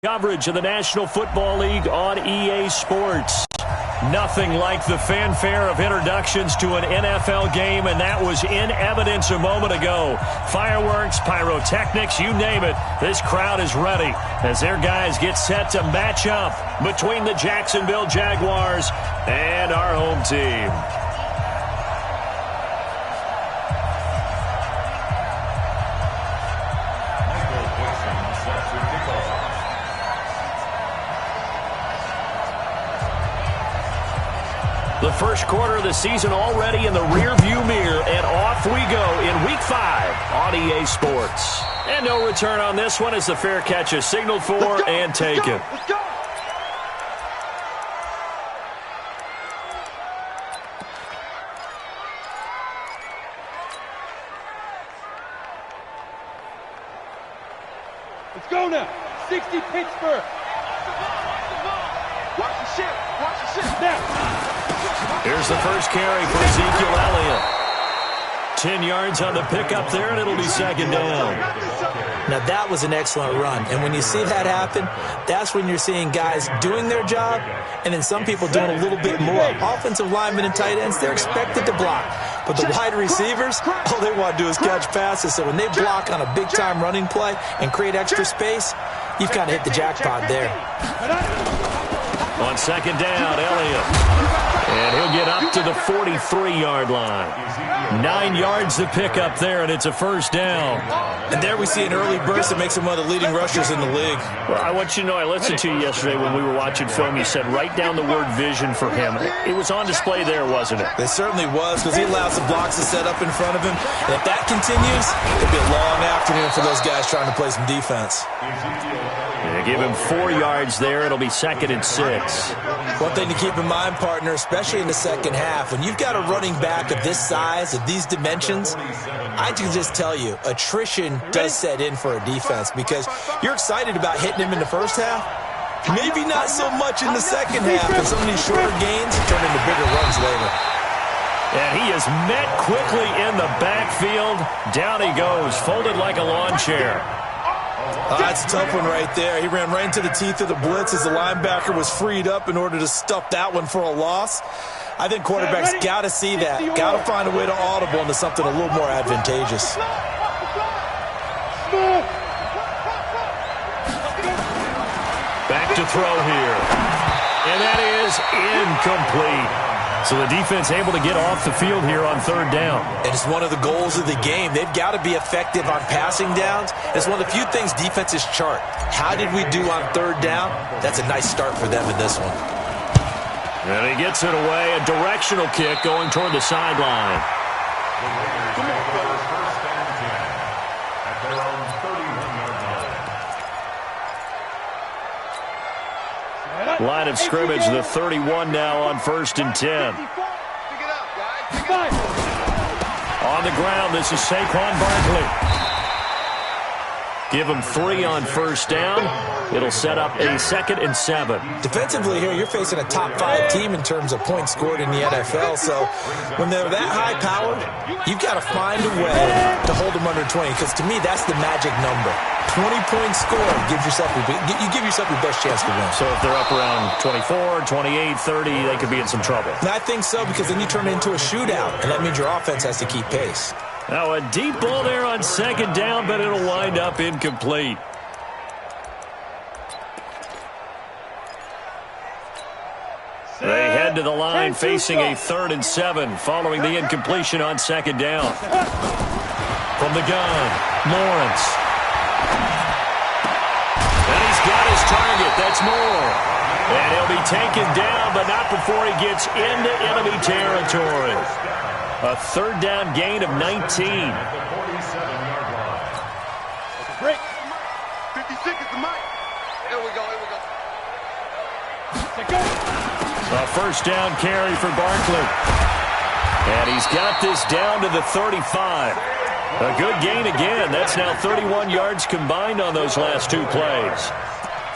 Coverage of the National Football League on EA Sports. Nothing like the fanfare of introductions to an NFL game, and that was in evidence a moment ago. Fireworks, pyrotechnics, you name it. This crowd is ready as their guys get set to match up between the Jacksonville Jaguars and our home team. The first quarter of the season already in the rearview mirror, and off we go in Week 5 on EA Sports. And no return on this one as the fair catch is signaled for and taken. Let's go! Let's go now. 60 Pittsburgh. Watch the ship. Watch the ship. Now. Here's the first carry for Ezekiel Elliott. 10 yards on the pickup there, and it'll be second down. Now, that was an excellent run. And when you see that happen, that's when you're seeing guys doing their job and then some people doing a little bit more. Offensive linemen and tight ends, they're expected to block. But the wide receivers, all they want to do is catch passes. So when they block on a big-time running play and create extra space, you've kind of hit the jackpot there. On second down, Elliott. And he'll get up to the 43-yard line. 9 yards to pick up there, and it's a first down. And there we see an early burst that makes him one of the leading rushers in the league. Well, I want you to know, I listened to you yesterday when we were watching film. You said write down the word vision for him. It was on display there, wasn't it? It certainly was, because he allows the blocks to set up in front of him. And if that continues, it'll be a long afternoon for those guys trying to play some defense. Yeah, give him 4 yards there. It'll be second and 6. One thing to keep in mind, partner, especially in the second half, when you've got a running back of this size, of these dimensions, I can just tell you, attrition does set in for a defense because you're excited about hitting him in the first half. Maybe not so much in the second half, and some of these shorter gains turn into bigger runs later. And he is met quickly in the backfield. Down he goes, folded like a lawn chair. That's a tough one right there. He ran right into the teeth of the blitz as the linebacker was freed up in order to stuff that one for a loss. I think quarterbacks got to see that. Got to find a way to audible into something a little more advantageous. Back to throw here. And that is incomplete. So the defense able to get off the field here on third down. And it's one of the goals of the game. They've got to be effective on passing downs. It's one of the few things defenses chart. How did we do on third down? That's a nice start for them in this one. And he gets it away. A directional kick going toward the sideline. Line of scrimmage, the 31 now on 1st and 10. On the ground, this is Saquon Barkley. Give him 3 on first down. It'll set up a 2nd and 7. Defensively here, you're facing a top 5 team in terms of points scored in the NFL. So when they're that high-powered, you've got to find a way to hold them under 20. Because to me, that's the magic number. 20 points scored, you give yourself your best chance to win. So if they're up around 24, 28, 30, they could be in some trouble. And I think so, because then you turn it into a shootout, and that means your offense has to keep pace. Now a deep ball there on second down, but it'll wind up incomplete. They head to the line facing a 3rd and 7 following the incompletion on second down. From the gun, Lawrence. And he's got his target. That's Moore. And he'll be taken down, but not before he gets into enemy territory. A 3rd down gain of 19. Break. 56 is the mic. Here we go, here we go. A first down carry for Barkley. And he's got this down to the 35. A good gain again. That's now 31 yards combined on those last 2 plays.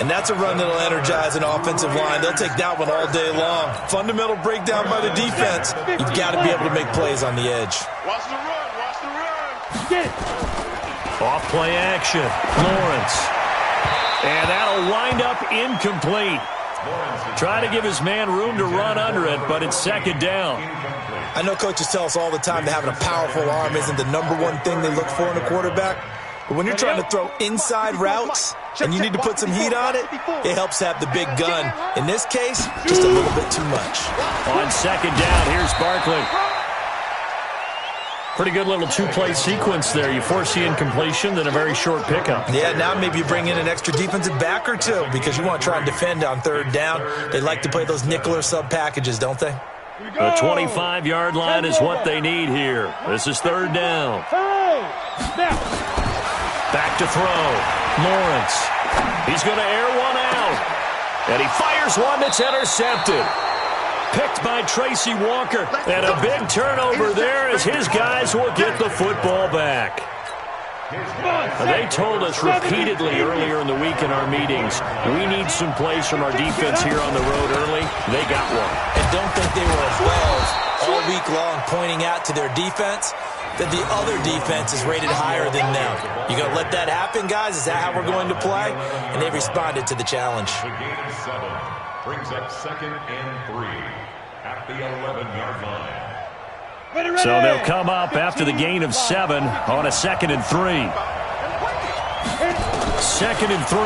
And that's a run that'll energize an offensive line. They'll take that one all day long. Fundamental breakdown by the defense. You've got to be able to make plays on the edge. Watch the run, watch the run. Get it. Off play action. Lawrence. And that'll wind up incomplete. Try to give his man room to run under it, but it's second down. I know coaches tell us all the time that having a powerful arm isn't the number one thing they look for in a quarterback. But when you're trying to throw inside routes and you need to put some heat on it, it helps to have the big gun. In this case, just a little bit too much. On second down, here's Barkley. Pretty good little two-play sequence there. You force the incompletion, then a very short pickup. Yeah, now maybe you bring in an extra defensive back or two because you want to try and defend on third down. They like to play those nickel or sub packages, don't they? The 25-yard line is what they need here. This is third down. Back to throw. Lawrence. He's going to air one out. And he fires one that's intercepted. Picked by Tracy Walker. And a big turnover there as his guys will get the football back. They told us repeatedly earlier in the week in our meetings, we need some plays from our defense here on the road early. They got one. And don't think they were above all week long pointing out to their defense that the other defense is rated higher than them. You going to let that happen, guys? Is that how we're going to play? And they responded to the challenge. The gain of 7 brings up 2nd and 3 at the 11-yard line. So they'll come up after the gain of 7 on a 2nd and 3. 2nd and 3.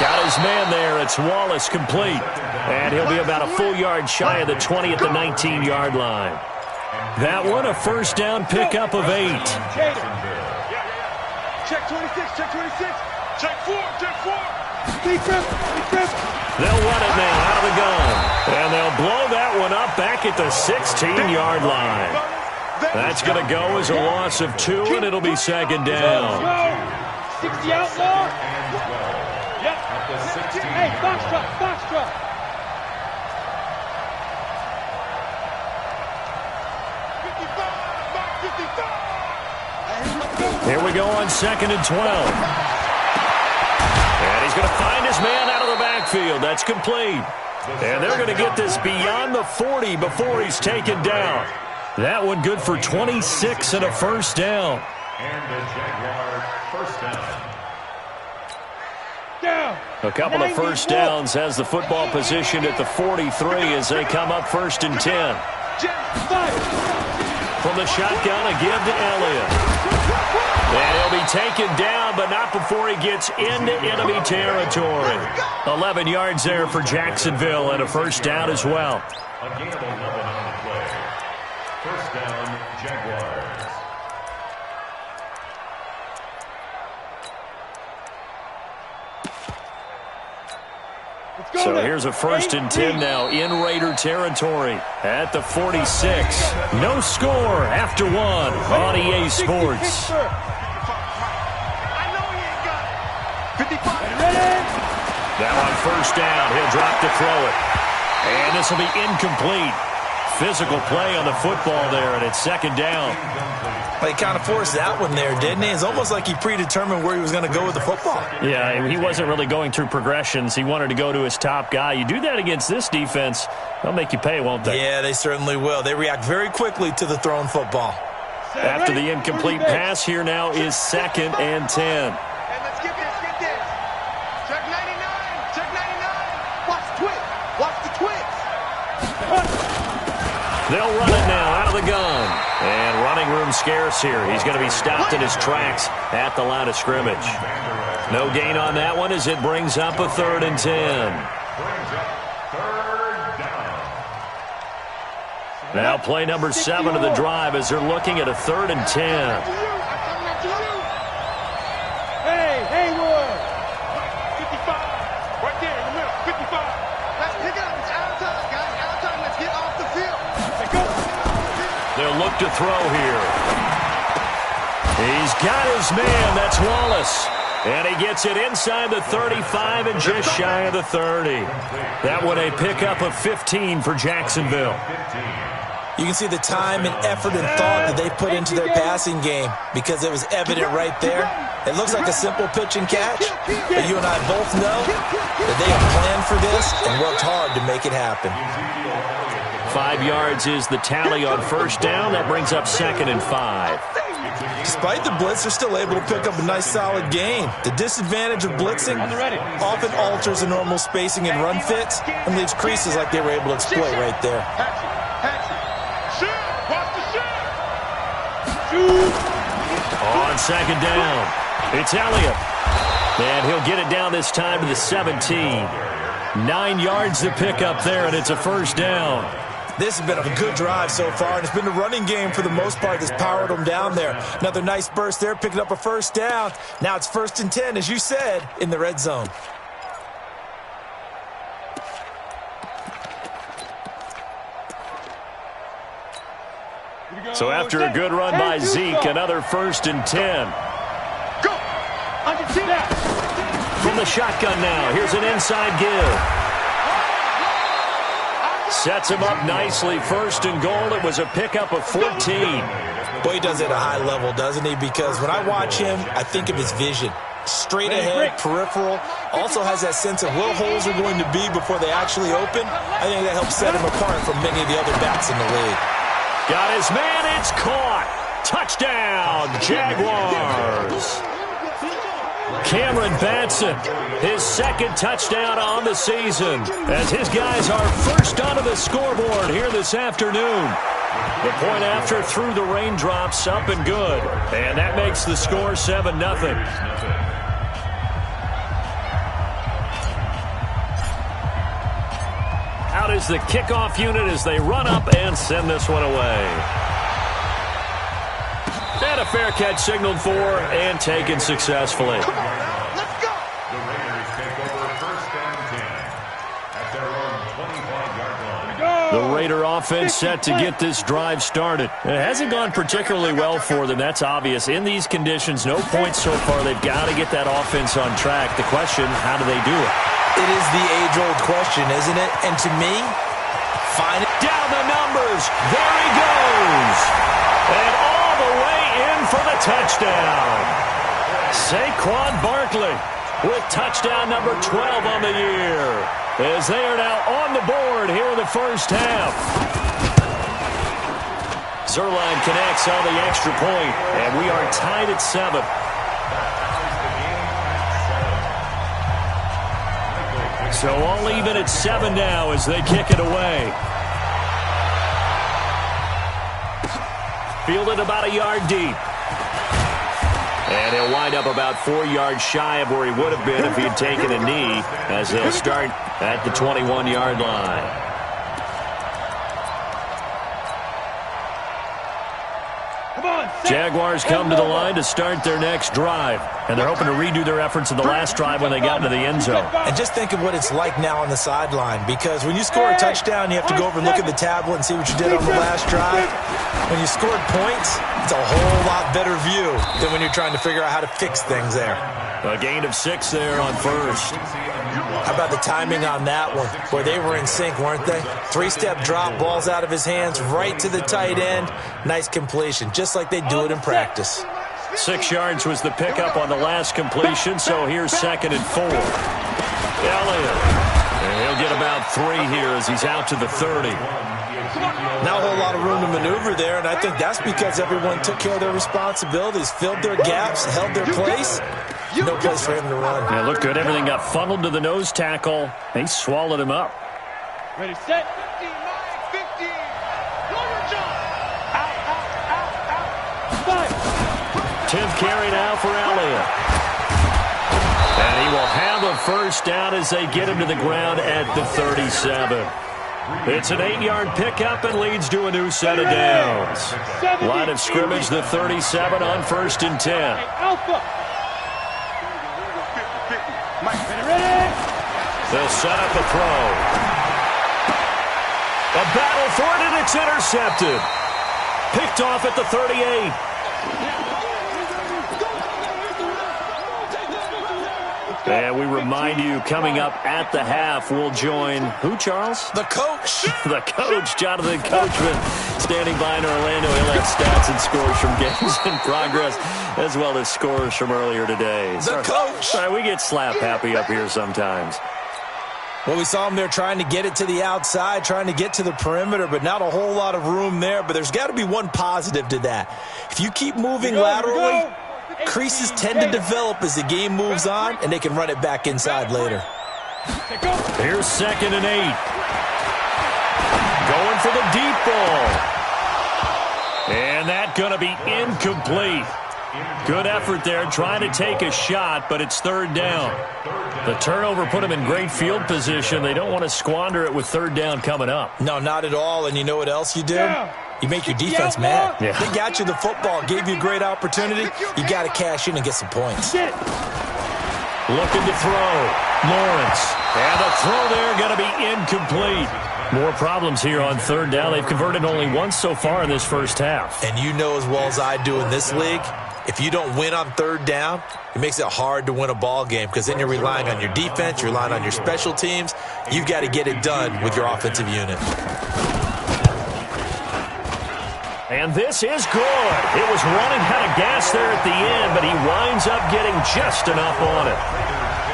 Got his man there. It's Wallace complete. And he'll be about a full yard shy of the 20 at the 19-yard line. That one a first down pickup of 8. Check 26, check 26. Check 4, check 4. They'll run it now out of the gun. And they'll blow that one up back at the 16-yard line. That's going to go as a loss of 2, and it'll be second down. 60 outlaw. Yep. Hey, box truck, box truck. Here we go on 2nd and 12. And he's going to find his man out of the backfield. That's complete. And they're going to get this beyond the 40 before he's taken down. That one good for 26 and a first down. And the Jaguar first down. A couple of first downs has the football position at the 43 as they come up 1st and 10. From the shotgun, a give to Elliott. And he'll be taken down, but not before he gets into enemy territory. 11 yards there for Jacksonville and a first down as well. A gain of 11 on the play. First down, Jaguars. So here's a 1st and 10 now in Raider territory at the 46. No score after 1 on EA Sports. Now on first down, he'll drop to throw it. And this will be incomplete. Physical play on the football there, and it's second down. Well, he kind of forced that one there, didn't he? It's almost like he predetermined where he was going to go with the football. Yeah, he wasn't really going through progressions. He wanted to go to his top guy. You do that against this defense, they'll make you pay, won't they? Yeah, they certainly will. They react very quickly to the thrown football. After the incomplete pass, here now is 2nd and 10. Let's get this, get this. Check 99, check 99. Watch the twitch, watch the twitch. They'll run it now out of the gun. And running room scarce here. He's going to be stopped in his tracks at the line of scrimmage. No gain on that one as it brings up a 3rd and 10. Now play number 7 of the drive as they're looking at a 3rd and 10. Hey, Haywood. 55. Right there in the middle, 55. Let's pick it up. It's out of time, guys. Out of time. Let's get off the field. Let's go. They'll look to throw here. He's got his man. That's Wallace. And he gets it inside the 35 and just shy of the 30. That one a pickup of 15 for Jacksonville. You can see the time and effort and thought that they put into their passing game because it was evident right there. It looks like a simple pitch and catch, but you and I both know that they have planned for this and worked hard to make it happen. 5 yards is the tally on first down. That brings up 2nd and 5. Despite the blitz, they're still able to pick up a nice solid gain. The disadvantage of blitzing often alters the normal spacing and run fits and leaves creases like they were able to exploit right there. On second down, it's Elliott. And he'll get it down this time to the 17. 9 yards to pick up there, and it's a first down. This has been a good drive so far, and it's been the running game for the most part that's powered them down there. Another nice burst there, picking up a first down. Now it's 1st and 10, as you said, in the red zone. So after a good run by Zeke, another 1st and 10. Go! I can see that. From the shotgun now, here's an inside give. Sets him up nicely, 1st and goal. It was a pickup of 14. Boy, he does it at a high level, doesn't he? Because when I watch him, I think of his vision. Straight ahead, peripheral. Also has that sense of where holes are going to be before they actually open. I think that helps set him apart from many of the other backs in the league. Got his man, it's caught. Touchdown, Jaguars. Cameron Batson, his 2nd touchdown on the season, as his guys are first onto the scoreboard here this afternoon. The point after through the raindrops, up and good. And that makes the score 7-0. Out is the kickoff unit as they run up and send this one away. And a fair catch signaled for and taken successfully. Come on now, let's go. The Raiders take over 1st and 10 at their own 25-yard line. The Raider offense set to get this drive started. It hasn't gone particularly well for them, that's obvious. In these conditions, no points so far. They've got to get that offense on track. The question, how do they do it? It is the age-old question, isn't it? And to me, find it. Down the numbers. There he goes. And all the way in for the touchdown. Saquon Barkley with touchdown number 12 on the year, as they are now on the board here in the first half. Zerline connects on the extra point, and we are tied at 7. So all even at 7 now as they kick it away. Fielded about a yard deep. And he'll wind up about 4 yards shy of where he would have been if he had taken a knee, as they'll start at the 21-yard line. Jaguars come to the line to start their next drive, and they're hoping to redo their efforts in the last drive when they got into the end zone. And just think of what it's like now on the sideline, because when you score a touchdown, you have to go over and look at the tablet and see what you did on the last drive. When you scored points, it's a whole lot better view than when you're trying to figure out how to fix things there. A gain of 6 there on first. How about the timing on that one? Boy, they were in sync, weren't they? 3-step drop, balls out of his hands, right to the tight end. Nice completion, just like they do it in practice. 6 yards was the pickup on the last completion, so here's 2nd and 4. Elliott. And he'll get about 3 here as he's out to the 30. Not a whole lot of room to maneuver there, and I think that's because everyone took care of their responsibilities, filled their gaps, held their place. No place for him to run. Yeah, looked good. Everything got funneled to the nose tackle. He swallowed him up. Ready, set. 59, 50. Lawyer jump. Out. 5. 10th carry now for Elliott. And he will have a first down as they get him to the ground at the 37. It's an 8-yard pickup and leads to a new set of downs. Line of scrimmage, the 37 on 1st and 10. Alpha. They'll set up a throw. A battle for it, and it's intercepted. Picked off at the 38. And we remind you, coming up at the half, we'll join who, Charles? The coach. The coach, Jonathan Coachman, standing by in Orlando. He'll have stats and scores from games in progress, as well as scores from earlier today. The coach. Sorry, we get slap happy up here sometimes. Well, we saw him there trying to get it to the outside, trying to get to the perimeter, but not a whole lot of room there. But there's got to be one positive to that. If you keep moving laterally, creases tend to develop as the game moves on, and they can run it back inside later. Here's 2nd and 8. Going for the deep ball. And that's going to be incomplete. Good effort there trying to take a shot, but it's 3rd down. The turnover put them in great field position. They don't want to squander it with 3rd down coming up. No, not at all. And you know what else you do? You make your defense mad. Yeah. They got you the football, gave you a great opportunity. You got to cash in and get some points. Looking to throw. Lawrence. And the throw there going to be incomplete. More problems here on 3rd down. They've converted only once so far in this first half. And you know as well as I do in this league, if you don't win on 3rd down, it makes it hard to win a ball game because then you're relying on your defense, you're relying on your special teams. You've got to get it done with your offensive unit. And this is good. It was running out of gas there at the end, but he winds up getting just enough on it.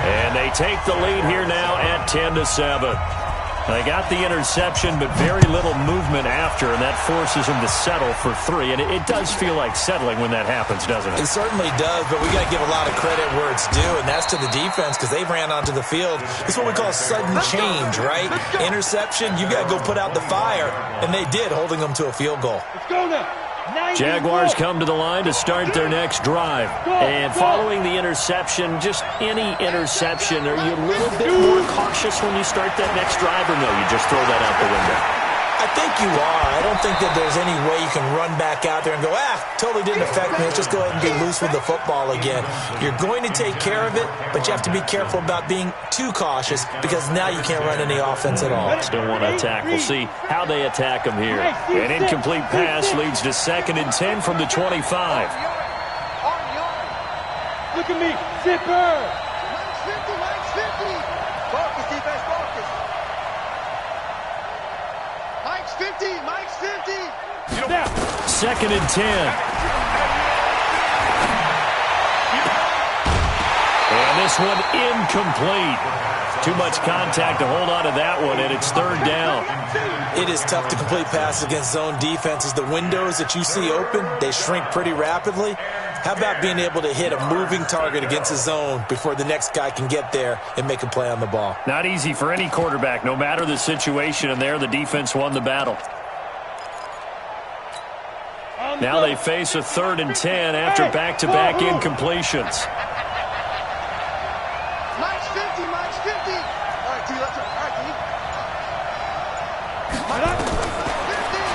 And they take the lead here now at 10-7. They got the interception, but very little movement after, and that forces them to settle for 3. And it does feel like settling when that happens, doesn't it? It certainly does, but we got to give a lot of credit where it's due, and that's to the defense because they ran onto the field. It's what we call sudden change, right? Interception, you got to go put out the fire, and they did, holding them to a field goal. Let's go now. Jaguars come to the line to start their next drive. And following the interception, just any interception, are you a little bit more cautious when you start that next drive, or no, you just throw that out the window? I think you are. I don't think that there's any way you can run back out there and go, totally didn't affect me. Let's just go ahead and be loose with the football again. You're going to take care of it, but you have to be careful about being too cautious because now you can't run any offense at all. Still want to attack. We'll see how they attack them here. An incomplete pass leads to 2nd and 10 from the 25. Look at me. Zipper. Mike's 50. Focus, defense, focus. Mike's 50. Mike's 50. 2nd and 10. And this one incomplete. Too much contact to hold on to that one, and it's 3rd down. It is tough to complete passes against zone defenses. The windows that you see open, they shrink pretty rapidly. How about being able to hit a moving target against a zone before the next guy can get there and make a play on the ball? Not easy for any quarterback, no matter the situation, and there the defense won the battle. Now they face a 3rd and 10 after back-to-back incompletions. Mike's 50. Mike's 50. All right, T. Let's go. All right, T.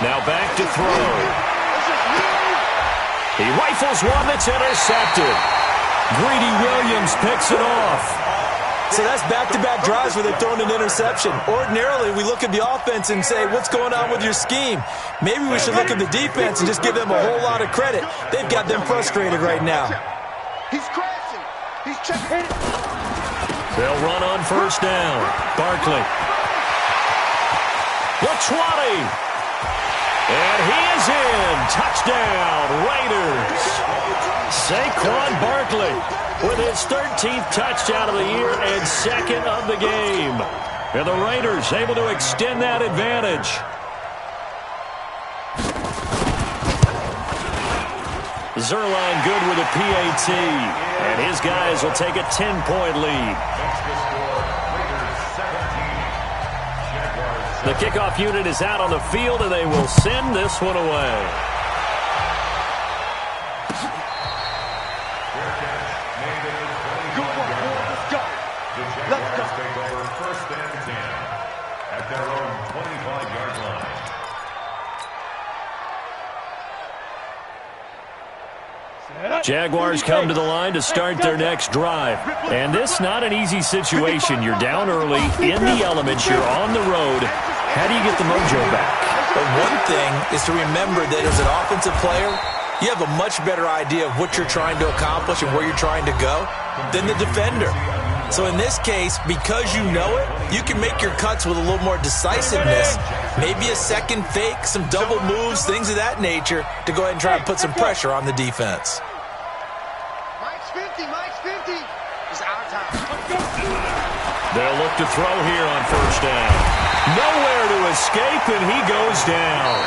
Now back to throw. He rifles one that's intercepted. Greedy Williams picks it off. So that's back-to-back drives where they're throwing an interception. Ordinarily, we look at the offense and say, what's going on with your scheme? Maybe we should look at the defense and just give them a whole lot of credit. They've got them frustrated right now. He's crashing. He's checking. They'll run on 1st down. Barkley. The 20. And he is in. Touchdown, Raiders. Saquon Barkley with his 13th touchdown of the year and 2nd of the game. And the Raiders able to extend that advantage. Zerline good with a PAT. And his guys will take a 10-point lead. The kickoff unit is out on the field, and they will send this one away. Jaguars come to the line to start their next drive. And this not an easy situation. You're down early, in the elements, you're on the road. How do you get the mojo back? But one thing is to remember that as an offensive player, you have a much better idea of what you're trying to accomplish and where you're trying to go than the defender. So in this case, because you know it, you can make your cuts with a little more decisiveness, maybe a second fake, some double moves, things of that nature, to go ahead and try and put some pressure on the defense. Mike's 50. Mike's 50. It's our time. They'll look to throw here on first down. Nowhere to escape, and he goes down.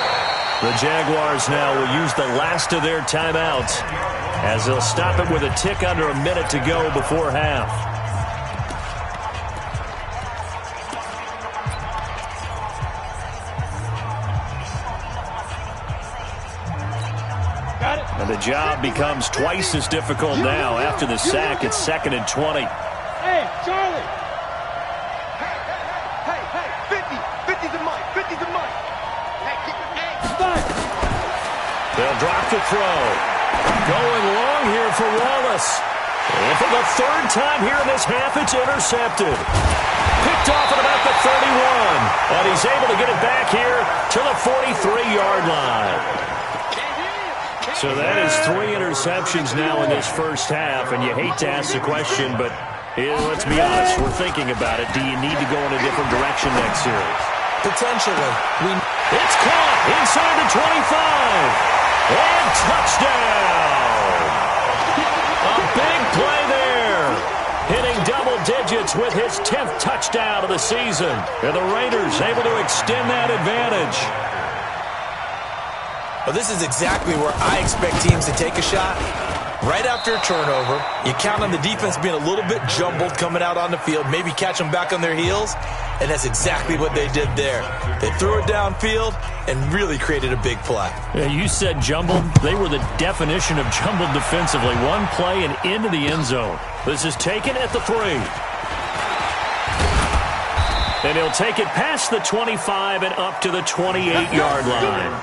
The Jaguars now will use the last of their timeouts as they'll stop it with a tick under a minute to go before half. And the job becomes twice as difficult now. After the sack, it's 2nd and 20. Hey, Charlie. Hey, 50. 50's a mic. 50's a mic. Hey, They'll drop to throw. Going long here for Wallace. And for the third time here in this half, it's intercepted. Picked off at about the 31. And he's able to get it back here to the 43-yard line. So that is 3 interceptions now in this first half, and you hate to ask the question, but let's be honest, we're thinking about it. Do you need to go in a different direction next series? Potentially. It's caught inside the 25, and touchdown! A big play there, hitting double digits with his 10th touchdown of the season, and the Raiders able to extend that advantage. Well, this is exactly where I expect teams to take a shot. Right after a turnover, you count on the defense being a little bit jumbled coming out on the field, maybe catch them back on their heels, and that's exactly what they did there. They threw it downfield and really created a big play. Yeah, you said jumbled. They were the definition of jumbled defensively. One play and into the end zone. This is taken at the 3. And he'll take it past the 25 and up to the 28-yard line.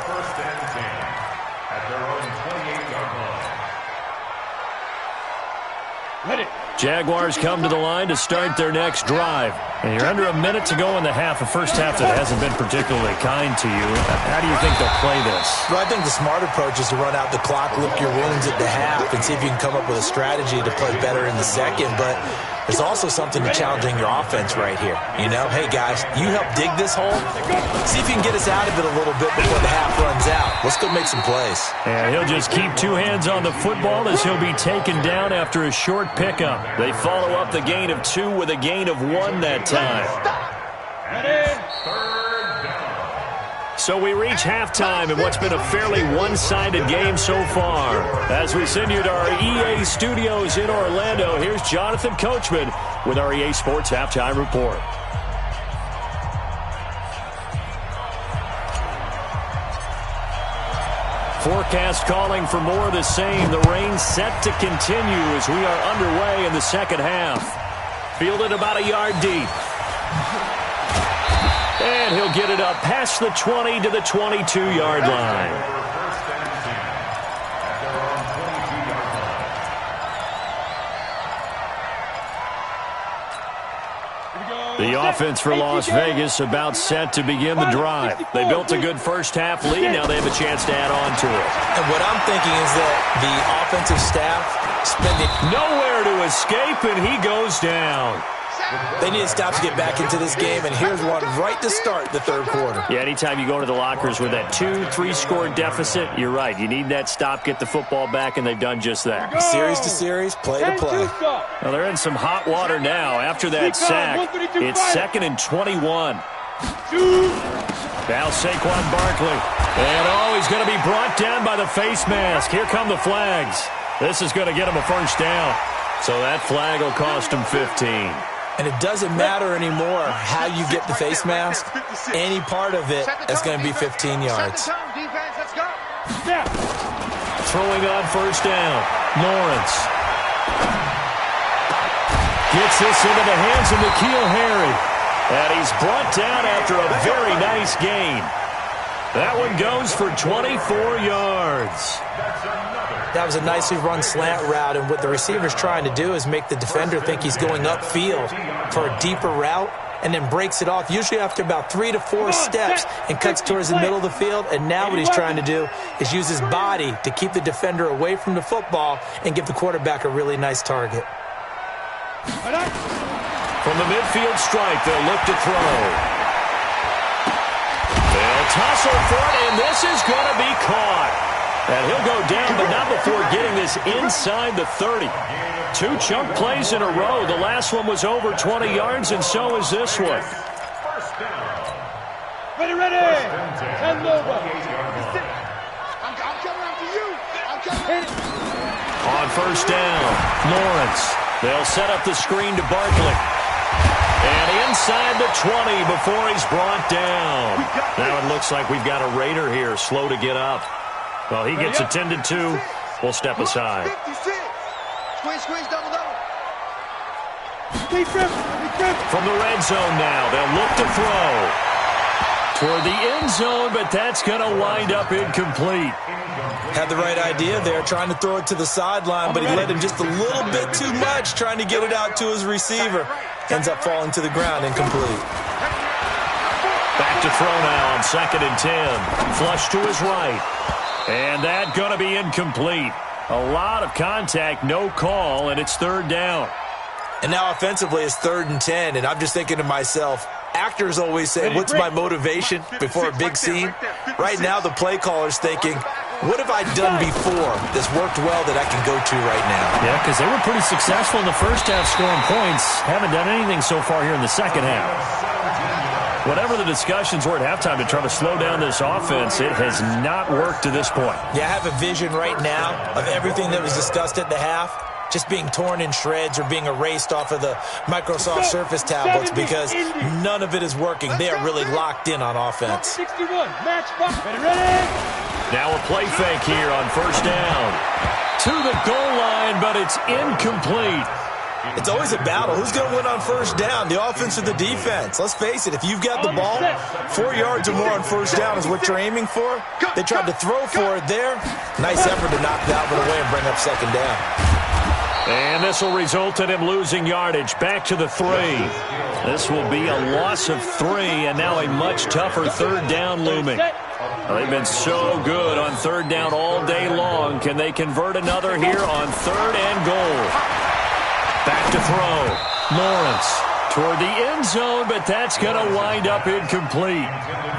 Jaguars come to the line to start their next drive. And you're under a minute to go in the half, a first half that hasn't been particularly kind to you. How do you think they'll play this? Well, I think the smart approach is to run out the clock, lick your wounds at the half, and see if you can come up with a strategy to play better in the second. But there's also something to challenging your offense right here. You know, hey, guys, you help dig this hole. See if you can get us out of it a little bit before the half runs out. Let's go make some plays. And he'll just keep 2 hands on the football as he'll be taken down after a short pickup. They follow up the gain of 2 with a gain of 1 that time. So we reach halftime in what's been a fairly one-sided game so far. As we send you to our EA studios in Orlando, here's Jonathan Coachman with our EA Sports Halftime Report. Forecast calling for more of the same. The rain set to continue as we are underway in the second half. Fielded about a yard deep. And he'll get it up past the 20 to the 22-yard line. The offense for Las Vegas about set to begin the drive. They built a good first half lead. Now they have a chance to add on to it. And what I'm thinking is that the offensive staff spending nowhere to escape, and he goes down. They need to stop to get back into this game, and here's one right to start the third quarter. Yeah, anytime you go to the lockers with that 2-3 score deficit, you're right. You need that stop, get the football back, and they've done just that. Series to series, play to play. Well, they're in some hot water now. After that sack, it's 2nd and 21. Now Saquon Barkley. And, he's going to be brought down by the face mask. Here come the flags. This is going to get him a first down. So that flag will cost him 15. And it doesn't matter anymore how you get the face mask. Any part of it is going to be 15 yards. Throwing on first down. Lawrence. Gets this into the hands of N'Keal Harry. And he's brought down after a very nice gain. That one goes for 24 yards. That was a nicely run slant route, and what the receiver's trying to do is make the defender think he's going upfield for a deeper route and then breaks it off, usually after about 3 to 4 steps, and cuts towards the middle of the field. And now what he's trying to do is use his body to keep the defender away from the football and give the quarterback a really nice target. From the midfield stripe, they'll look to throw. They'll tussle for it, and this is going to be caught. And he'll go down, but not before getting this inside the 30. 2 chunk plays in a row. The last one was over 20 yards, and so is this one. Ready, ready. Hand over. I'm coming after you. I'm coming. On first down, Lawrence. They'll set up the screen to Barkley. And inside the 20 before he's brought down. Now it looks like we've got a Raider here, slow to get up. Well, he gets attended to. We'll step aside. 56. Squeeze, double. From the red zone now, they'll look to throw. Toward the end zone, but that's going to wind up incomplete. Had the right idea there, trying to throw it to the sideline, but he led him just a little bit too much, trying to get it out to his receiver. Ends up falling to the ground, incomplete. Back to throw now on 2nd and 10. Flush to his right. And that's going to be incomplete. A lot of contact, no call, and it's 3rd down. And now offensively it's 3rd and 10, and I'm just thinking to myself, actors always say, what's my motivation before a big scene? Right now the play caller's thinking, what have I done before that's worked well that I can go to right now? Yeah, because they were pretty successful in the first half scoring points. Haven't done anything so far here in the second half. Whatever the discussions were at halftime to try to slow down this offense, it has not worked to this point. Yeah, I have a vision right now of everything that was discussed at the half just being torn in shreds or being erased off of the Microsoft Surface tablets because none of it is working. They are really locked in on offense. 61, match box. Ready. Now a play fake here on first down. To the goal line, but it's incomplete. It's always a battle. Who's going to win on first down, the offense or the defense? Let's face it, if you've got the ball, 4 yards or more on first down is what you're aiming for. They tried to throw for it there. Nice effort to knock that one away and bring up 2nd down. And this will result in him losing yardage. Back to the 3. This will be a loss of 3, and now a much tougher 3rd down looming. They've been so good on 3rd down all day long. Can they convert another here on 3rd and goal? Back to throw. Lawrence toward the end zone, but that's going to wind up incomplete.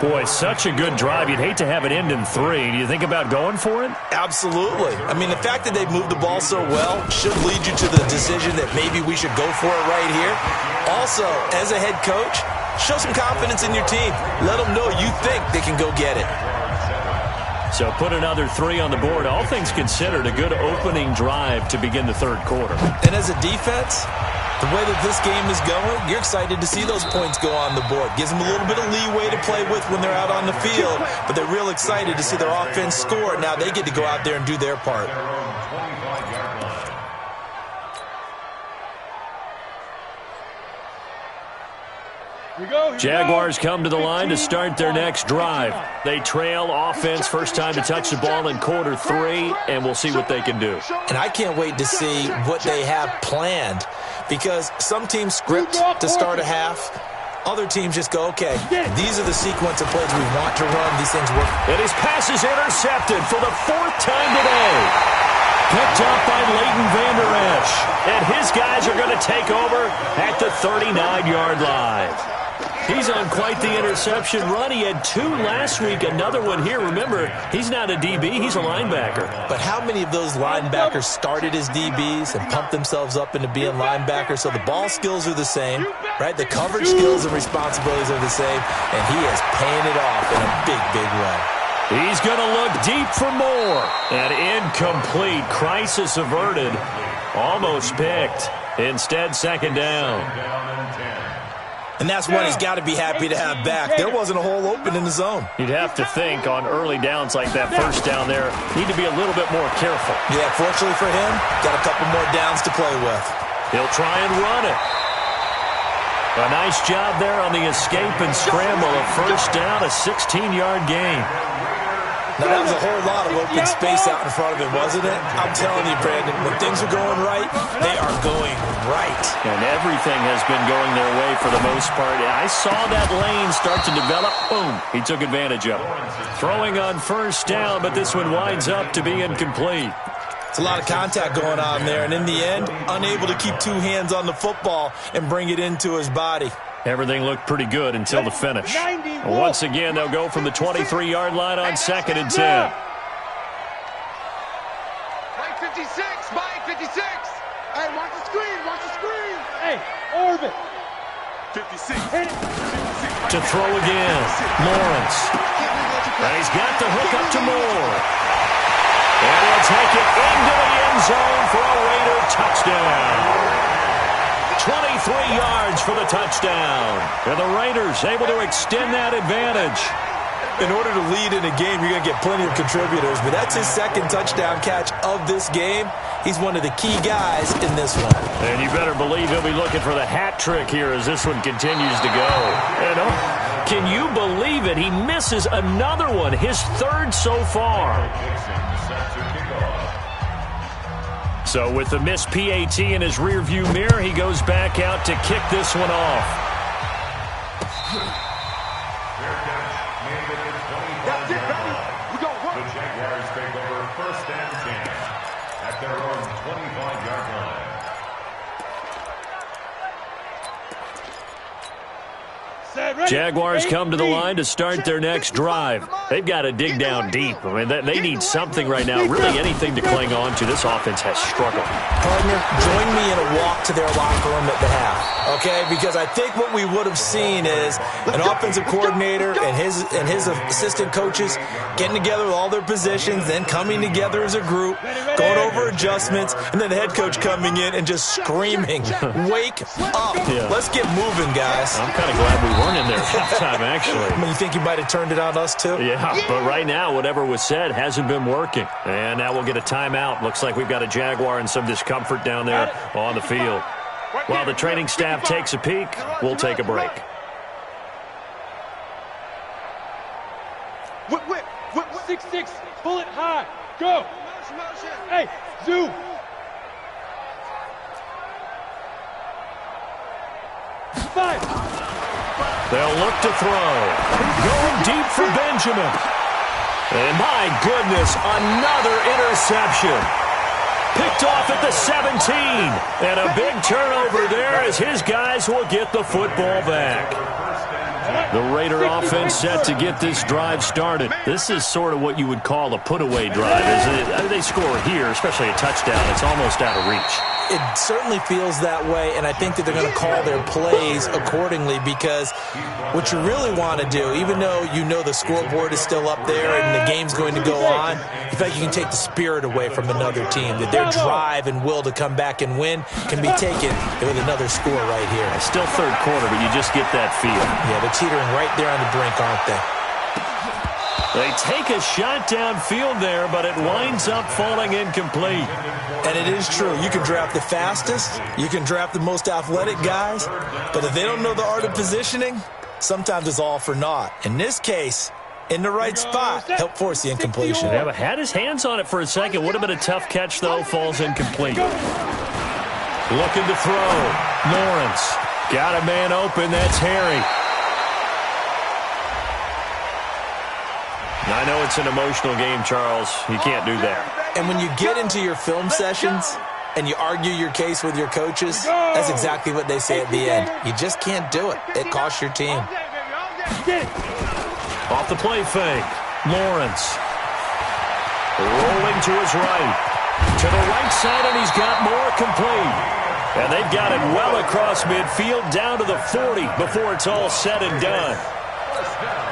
Boy, such a good drive. You'd hate to have it end in 3. Do you think about going for it? Absolutely. I mean, the fact that they've moved the ball so well should lead you to the decision that maybe we should go for it right here. Also, as a head coach, show some confidence in your team. Let them know you think they can go get it. So put another 3 on the board. All things considered, a good opening drive to begin the 3rd quarter. And as a defense, the way that this game is going, you're excited to see those points go on the board. Gives them a little bit of leeway to play with when they're out on the field, but they're real excited to see their offense score. Now they get to go out there and do their part. Jaguars come to the line to start their next drive. They trail offense, first time to touch the ball in quarter 3, and we'll see what they can do. And I can't wait to see what they have planned because some teams script to start a half. Other teams just go, okay, these are the sequence of plays we want to run. These things work. And his pass is intercepted for the 4th time today. Picked up by Leighton Vander Esch. And his guys are going to take over at the 39-yard line. He's on quite the interception run. He had 2 last week, another one here. Remember, he's not a DB, he's a linebacker. But how many of those linebackers started as DBs and pumped themselves up into being linebackers? So the ball skills are the same, right? The coverage skills and responsibilities are the same, and he is paying it off in a big, big way. He's going to look deep for more. And incomplete. Crisis averted. Almost picked. Instead, 2nd down. And that's one he's got to be happy to have back. There wasn't a hole open in the zone. You'd have to think on early downs like that first down there, need to be a little bit more careful. Yeah, fortunately for him, got a couple more downs to play with. He'll try and run it. A nice job there on the escape and scramble. A first down, a 16-yard gain. Now, that was a whole lot of open space out in front of him, wasn't it? I'm telling you, Brandon, when things are going right, they are going right. And everything has been going their way for the most part. I saw that lane start to develop. Boom. He took advantage of it. Throwing on first down, but this one winds up to be incomplete. It's a lot of contact going on there, and in the end, unable to keep 2 hands on the football and bring it into his body. Everything looked pretty good until the finish. Once again, they'll go from the 23-yard line on 2nd and 10. screen. Watch the screen. Hey, orbit. 56. To throw again. Lawrence. And he's got the hook up to Moore. And he'll take it into the end zone for a Raider touchdown. 23 yards for the touchdown. And the Raiders able to extend that advantage. In order to lead in a game, you're going to get plenty of contributors, but that's his second touchdown catch of this game. He's one of the key guys in this one. And you better believe he'll be looking for the hat trick here as this one continues to go. And can you believe it? He misses another one, his third so far. So with the missed PAT in his rearview mirror, he goes back out to kick this one off. The Jaguars take over 1st and 10 at their own 25-yard line. Jaguars come to the line to start their next drive. They've got to dig down deep. I mean, they need something right now, really anything to cling on to. This offense has struggled. Partner, join me in a walk to their locker room at the half, okay? Because I think what we would have seen is an offensive coordinator and his assistant coaches getting together with all their positions, then coming together as a group, going over adjustments, and then the head coach coming in and just screaming, "Wake up. Let's get moving, guys." I'm kind of glad we weren't in there at halftime, actually. I mean, you think you might have turned it on us, too? Yeah, but right now, whatever was said hasn't been working. And now we'll get a timeout. Looks like we've got a Jaguar and some discomfort down there on the field. While the training staff takes a peek, we'll take a break. Whip. 6-6. Pull it high. Go. Hey, zoo. Five. They'll look to throw. Going deep for Benjamin. And my goodness, another interception. Picked off at the 17. And a big turnover there as his guys will get the football back. The Raider offense set to get this drive started. This is sort of what you would call a put-away drive, isn't it? They score here, especially a touchdown. It's almost out of reach. It certainly feels that way, and I think that they're going to call their plays accordingly because what you really want to do, even though you know the scoreboard is still up there and the game's going to go on, you feel like you can take the spirit away from another team, that their drive and will to come back and win can be taken with another score right here. It's still third quarter, but you just get that feel. Yeah, they're teetering right there on the brink, aren't they? They take a shot downfield there, but it winds up falling incomplete. And it is true. You can draft the fastest. You can draft the most athletic guys. But if they don't know the art of positioning, sometimes it's all for naught. In this case, in the right spot, help force the incompletion. Yeah, but had his hands on it for a second. Would have been a tough catch, though. Falls incomplete. Looking to throw. Lawrence. Got a man open. That's Harry. I know it's an emotional game, Charles. You can't do that. And when you get into your film sessions and you argue your case with your coaches, that's exactly what they say at the end. You just can't do it. It costs your team. Off the play fake. Lawrence. Rolling to his right. To the right side, and he's got more complete. And they've got it well across midfield down to the 40 before it's all said and done.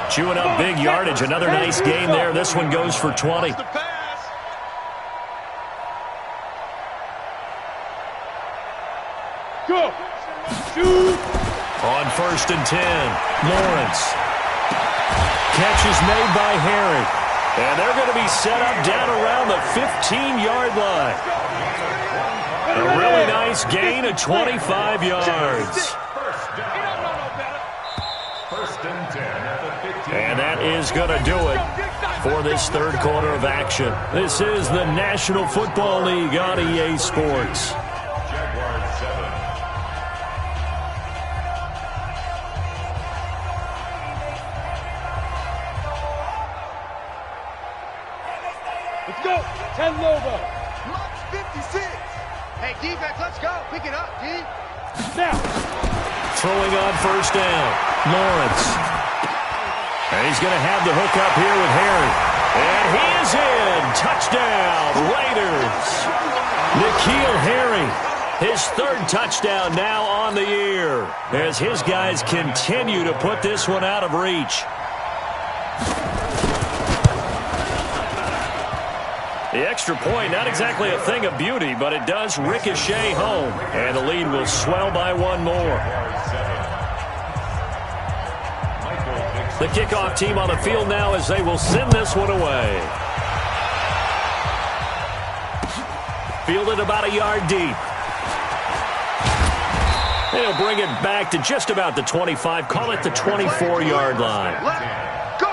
Chewing up big yardage. Another nice gain there. This one goes for 20. Go. Shoot. On 1st and 10. Lawrence. Catch is made by Harry. And they're going to be set up down around the 15-yard line. A really nice gain of 25 yards. And that is going to do it for this third quarter of action. This is the National Football League on EA Sports. Jaguars 7. Let's go. 10 Lobo. Lux 56. Hey, defense, let's go. Pick it up, D. Now. Throwing on 1st down. Lawrence. And he's going to have the hook up here with Harry. And he is in. Touchdown, Raiders. N'Keal Harry His third touchdown now on the year as his guys continue to put this one out of reach. The extra point, not exactly a thing of beauty, but it does ricochet home. And the lead will swell by one more. The kickoff team on the field now as they will send this one away. Fielded about a yard deep. They'll bring it back to just about the 25. Call it the 24-yard line. Go!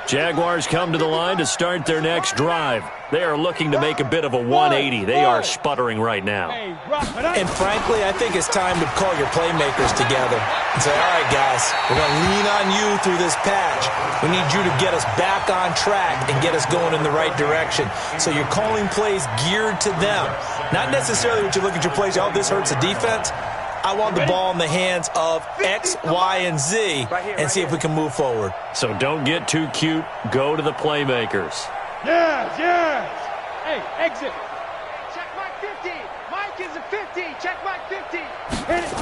Jaguars come to the line to start their next drive. They are looking to make a bit of a 180. They are sputtering right now. And frankly, I think it's time to call your playmakers together and say, all right, guys, we're going to lean on you through this patch. We need you to get us back on track and get us going in the right direction. So you're calling plays geared to them. Not necessarily when you look at your plays, oh, this hurts the defense. I want the ball in the hands of X, Y, and Z and see if we can move forward. So don't get too cute. Go to the playmakers. Yes, yes. Hey, exit. Check Mike 50. Mike is a 50. Check Mike 50. Hit it.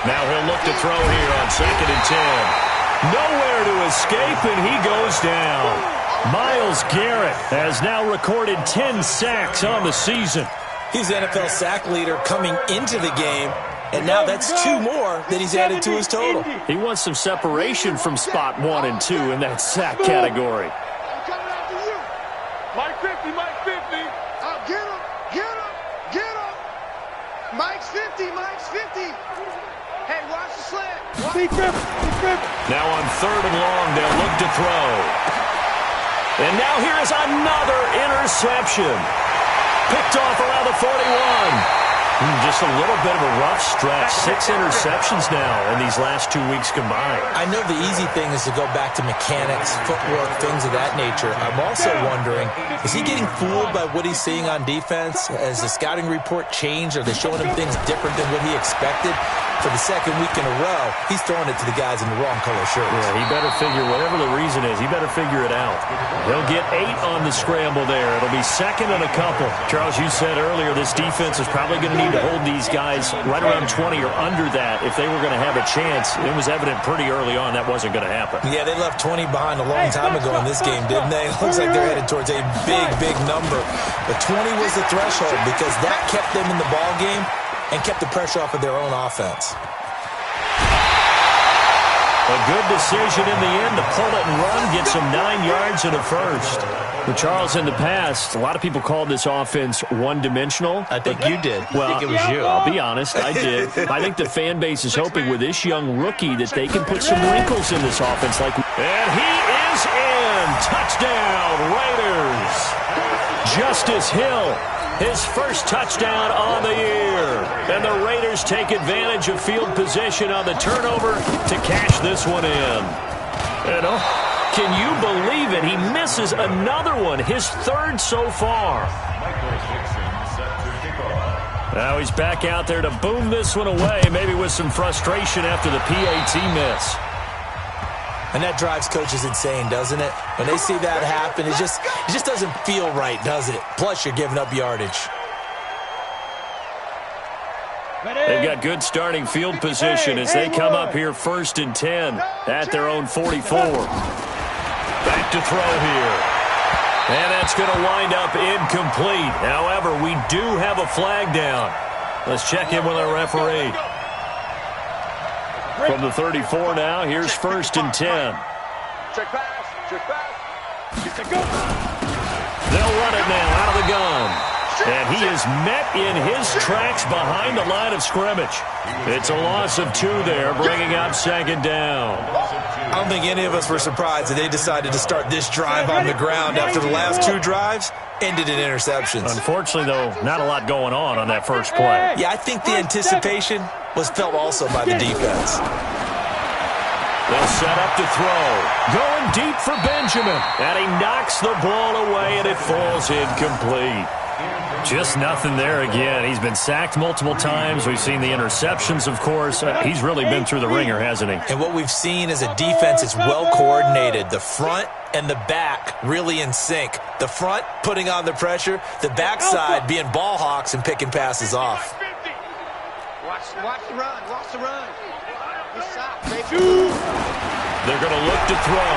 Now he'll look to throw here on 2nd and 10. Nowhere to escape, and he goes down. Myles Garrett has now recorded 10 sacks on the season. He's the NFL sack leader coming into the game, and now that's 2 more that he's added to his total. He wants some separation from spot 1 and 2 in that sack category. I'm coming after you. Mike 50, Mike 50. Get him, get him, get him. Mike's 50, Mike's 50. Hey, watch the slant. Big rip, big rip. Now on 3rd and long, they'll look to throw. And now here is another interception. Picked off around the 41. Just a little bit of a rough stretch. 6 interceptions now in these last 2 weeks combined. I know the easy thing is to go back to mechanics, footwork, things of that nature. I'm also wondering, is he getting fooled by what he's seeing on defense? Has the scouting report changed? Are they showing him things different than what he expected? For the 2nd week in a row, he's throwing it to the guys in the wrong color shirts. Yeah, he better figure, whatever the reason is, he better figure it out. He'll get 8 on the scramble there. It'll be 2nd and a couple. Charles, you said earlier this defense is probably going to need to hold these guys right around 20 or under that if they were going to have a chance. It was evident pretty early on that wasn't going to happen. Yeah, they left 20 behind a long time ago in this game, didn't they? It looks like they're headed towards a big, big number. But 20 was the threshold because that kept them in the ball game and kept the pressure off of their own offense. A good decision in the end to pull it and run, get some 9 yards and a first. But Charles, in the past, a lot of people called this offense one-dimensional. I think you did. Well, I think it was you. I'll be honest, I did. I think the fan base is hoping with this young rookie that they can put some wrinkles in this offense. And he is in. Touchdown, Raiders. Justice Hill. His first touchdown on the year. And the Raiders take advantage of field position on the turnover to cash this one in. And can you believe it? He misses another one, his 3rd so far. Now he's back out there to boom this one away, maybe with some frustration after the PAT miss. And that drives coaches insane, doesn't it? When they see that happen, it just doesn't feel right, does it? Plus, you're giving up yardage. They've got good starting field position as they come up here 1st and 10 at their own 44. Back to throw here. And that's going to wind up incomplete. However, we do have a flag down. Let's check in with our referee. From the 34 now, here's 1st and 10. Check pass, check pass. They'll run it now out of the gun. And he is met in his tracks behind the line of scrimmage. It's a loss of 2 there, bringing up 2nd down. I don't think any of us were surprised that they decided to start this drive on the ground after the last 2 drives ended in interceptions. Unfortunately, though, not a lot going on that first play. Yeah, I think the anticipation was felt also by the defense. They'll set up to throw. Going deep for Benjamin. And he knocks the ball away, and it falls incomplete. Just nothing there again. He's been sacked multiple times. We've seen the interceptions, of course. He's really been through the ringer, hasn't he? And what we've seen is a defense that's well coordinated. The front and the back really in sync. The front putting on the pressure, the backside being ball hawks and picking passes off. Watch the run. Watch the run. They're going to look to throw.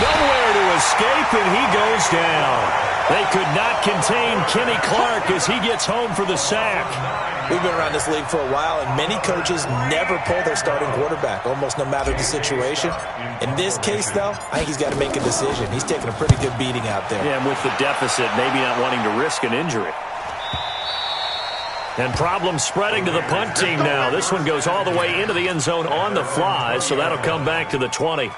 Nowhere to escape, and he goes down. They could not contain Kenny Clark as he gets home for the sack. We've been around this league for a while, and many coaches never pull their starting quarterback, almost no matter the situation. In this case, though, I think he's got to make a decision. He's taking a pretty good beating out there. Yeah, and with the deficit, maybe not wanting to risk an injury. And problems spreading to the punt team now. This one goes all the way into the end zone on the fly, so that'll come back to the 20.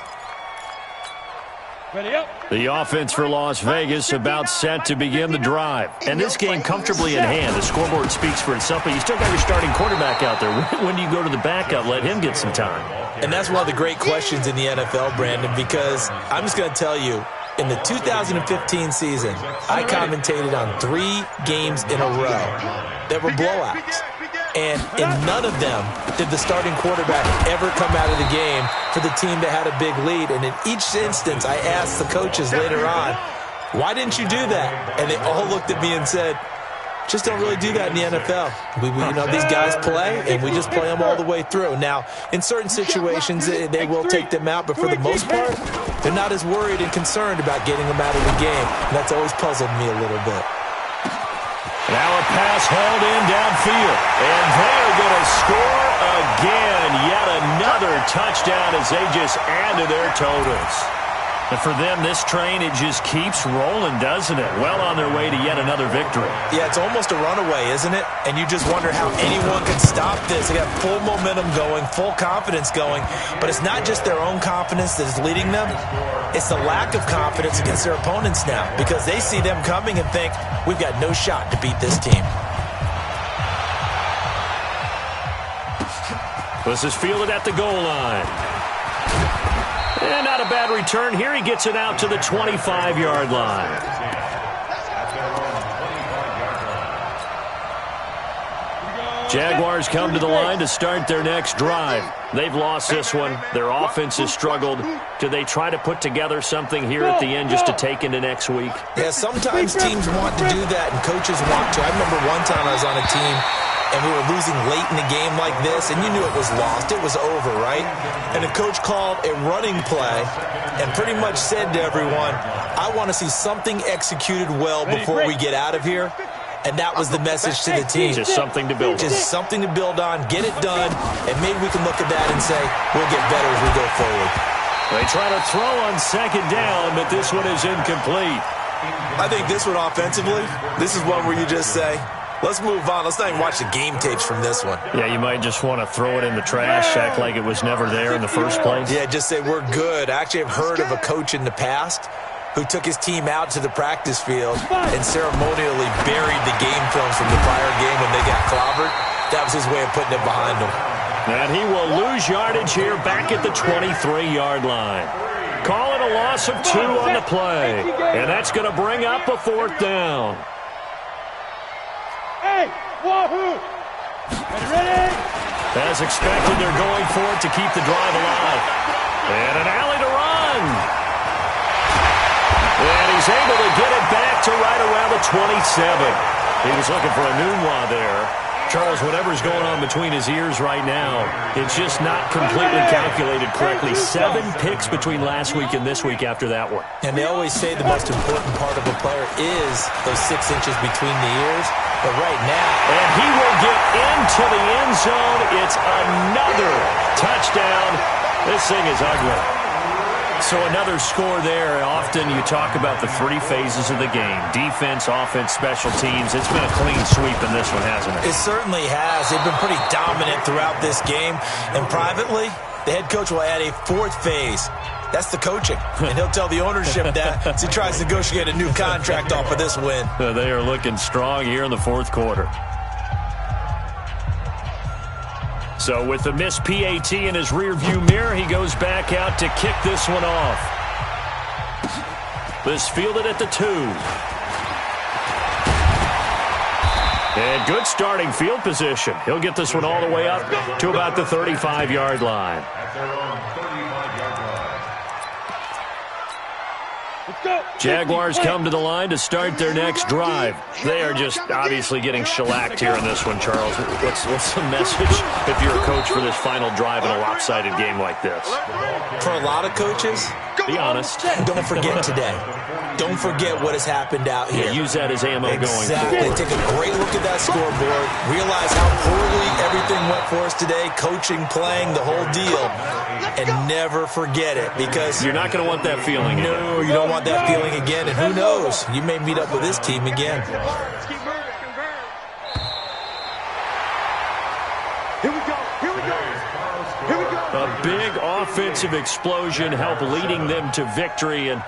The offense for Las Vegas about set to begin the drive. And this game comfortably in hand. The scoreboard speaks for itself, but you still got your starting quarterback out there. When do you go to the backup? Let him get some time. And that's one of the great questions in the NFL, Brandon, because I'm just going to tell you, in the 2015 season, I commentated on 3 games in a row that were blowouts. And in none of them did the starting quarterback ever come out of the game for the team that had a big lead. And in each instance, I asked the coaches later on, why didn't you do that? And they all looked at me and said, just don't really do that in the NFL. These guys play, and we just play them all the way through. Now, in certain situations, they will take them out, but for the most part, they're not as worried and concerned about getting them out of the game. And that's always puzzled me a little bit. Now a pass hauled in downfield. And they're going to score again. Yet another touchdown as they just add to their totals. And for them, this train, it just keeps rolling, doesn't it? Well on their way to yet another victory. Yeah, it's almost a runaway, isn't it? And you just wonder how anyone can stop this. They got full momentum going, full confidence going. But it's not just their own confidence that is leading them. It's the lack of confidence against their opponents now, because they see them coming and think, we've got no shot to beat this team. This is fielded at the goal line. And not a bad return here. He gets it out to the 25-yard line. Jaguars come to the line to start their next drive. They've lost this one. Their offense has struggled. Do they try to put together something here at the end just to take into next week? Yeah, sometimes teams want to do that and coaches want to. I remember one time I was on a team and we were losing late in the game like this, and you knew it was lost. It was over, right? And the coach called a running play and pretty much said to everyone, I want to see something executed well before we get out of here. And that was the message to the team. Just something to build on. Just something to build on, get it done, and maybe we can look at that and say, we'll get better as we go forward. They try to throw on second down, but this one is incomplete. I think this one offensively, this is one where you just say, let's move on. Let's not even watch the game tapes from this one. Yeah, you might just want to throw it in the trash, act like it was never there in the first place. Yeah, just say we're good. I actually have heard of a coach in the past who took his team out to the practice field and ceremonially buried the game films from the prior game when they got clobbered. That was his way of putting it behind him. And he will lose yardage here back at the 23-yard line. Call it a loss of 2 on the play. And that's going to bring up a 4th down. Hey, wahoo! Ready? As expected, they're going for it to keep the drive alive. And an alley to run. And he's able to get it back to right around the 27. He was looking for a Nunwa there. Charles, whatever's going on between his ears right now, it's just not completely calculated correctly. 7 picks between last week and this week after that one. And they always say the most important part of a player is those 6 inches between the ears. But right now... And he will get into the end zone. It's another touchdown. This thing is ugly. So another score there. Often you talk about the 3 phases of the game. Defense, offense, special teams. It's been a clean sweep in this one, hasn't it? It certainly has. They've been pretty dominant throughout this game. And privately, the head coach will add a 4th phase. That's the coaching. And he'll tell the ownership that as he tries to negotiate a new contract off of this win. They are looking strong here in the 4th quarter. So with the missed PAT in his rearview mirror, he goes back out to kick this one off. This fielded at the 2. And good starting field position. He'll get this one all the way up to about the 35-yard line. At their own 35-yard line. Jaguars come to the line to start their next drive. They are just obviously getting shellacked here in this one, Charles. What's the message if you're a coach for this final drive in a lopsided game like this? For a lot of coaches, be honest. Don't forget today. Don't forget what has happened out here. Yeah, use that as ammo going Exactly. forward. Take a great look at that scoreboard. Realize how poorly everything went for us today. Coaching, playing, the whole deal. And never forget it, because you're not going to want that feeling again. No, you don't want that feeling again. And who knows? You may meet up with this team again. Here we go. Here we go. Here we go. A big offensive explosion helped leading them to victory. And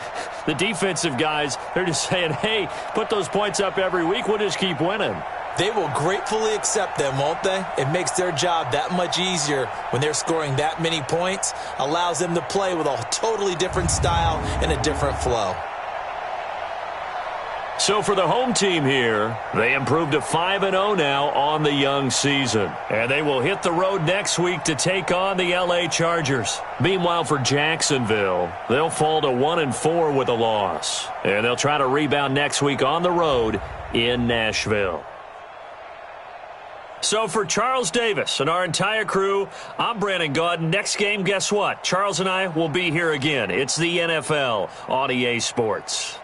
the defensive guys, they're just saying, hey, put those points up every week. We'll just keep winning. They will gratefully accept them, won't they? It makes their job that much easier when they're scoring that many points. Allows them to play with a totally different style and a different flow. So for the home team here, they improved to 5-0 now on the young season. And they will hit the road next week to take on the LA Chargers. Meanwhile, for Jacksonville, they'll fall to 1-4 with a loss. And they'll try to rebound next week on the road in Nashville. So for Charles Davis and our entire crew, I'm Brandon Gaudin. Next game, guess what? Charles and I will be here again. It's the NFL on EA Sports.